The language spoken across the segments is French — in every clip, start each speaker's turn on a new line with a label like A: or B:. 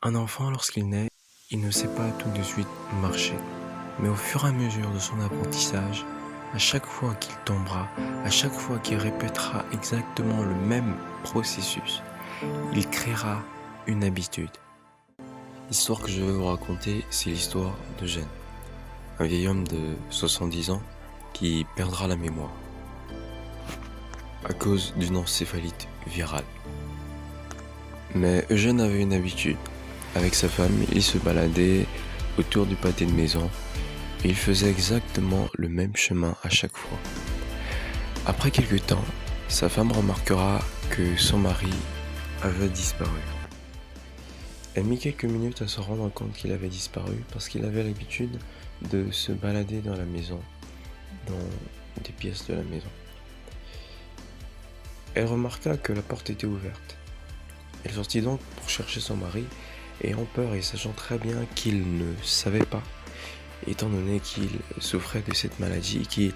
A: Un enfant, lorsqu'il naît, il ne sait pas tout de suite marcher. Mais au fur et à mesure de son apprentissage, à chaque fois qu'il tombera, à chaque fois qu'il répétera exactement le même processus, il créera une habitude. L'histoire que je vais vous raconter, c'est l'histoire d'Eugène, un vieil homme de 70 ans qui perdra la mémoire à cause d'une encéphalite virale. Mais Eugène avait une habitude. Avec sa femme, il se baladait autour du pâté de maison et il faisait exactement le même chemin à chaque fois. Après quelque temps, sa femme remarquera que son mari avait disparu. Elle mit quelques minutes à se rendre compte qu'il avait disparu parce qu'il avait l'habitude de se balader dans la maison, dans des pièces de la maison. Elle remarqua que la porte était ouverte. Elle sortit donc pour chercher son mari, ayant peur et sachant très bien qu'il ne savait pas, étant donné qu'il souffrait de cette maladie qui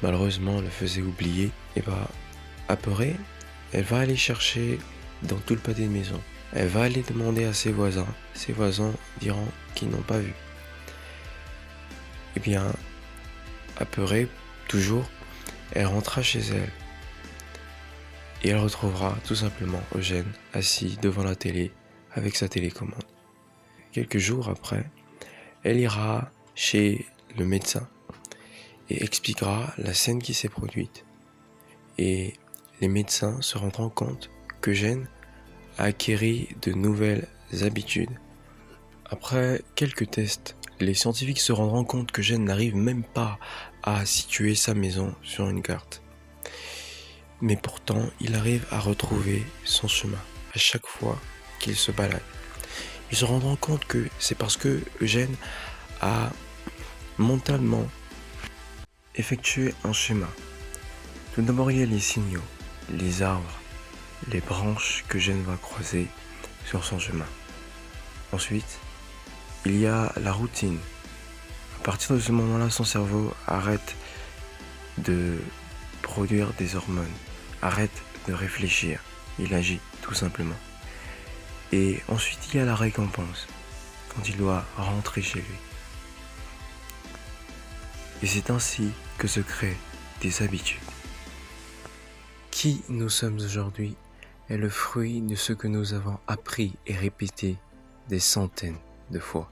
A: malheureusement le faisait oublier. Et apeurée, elle va aller chercher dans tout le pâté de maison. Elle va aller demander à ses voisins. Ses voisins diront qu'ils n'ont pas vu. Et bien, apeurée, toujours, elle rentra chez elle. Et elle retrouvera tout simplement Eugène assis devant la télé avec sa télécommande. Quelques jours après, elle ira chez le médecin et expliquera la scène qui s'est produite. Et les médecins se rendront compte qu'Eugène a acquéri de nouvelles habitudes. Après quelques tests, les scientifiques se rendront compte qu'Eugène n'arrive même pas à situer sa maison sur une carte. Mais pourtant, il arrive à retrouver son chemin à chaque fois qu'il se balade. Ils se rendront compte que c'est parce que Eugène a mentalement effectué un schéma. Tout d'abord, il y a les signaux, les arbres, les branches que Eugène va croiser sur son chemin. Ensuite, il y a la routine. À partir de ce moment-là, son cerveau arrête de produire des hormones, arrête de réfléchir, il agit tout simplement. Et ensuite il y a la récompense, quand il doit rentrer chez lui. Et c'est ainsi que se créent des habitudes. Qui nous sommes aujourd'hui est le fruit de ce que nous avons appris et répété des centaines de fois.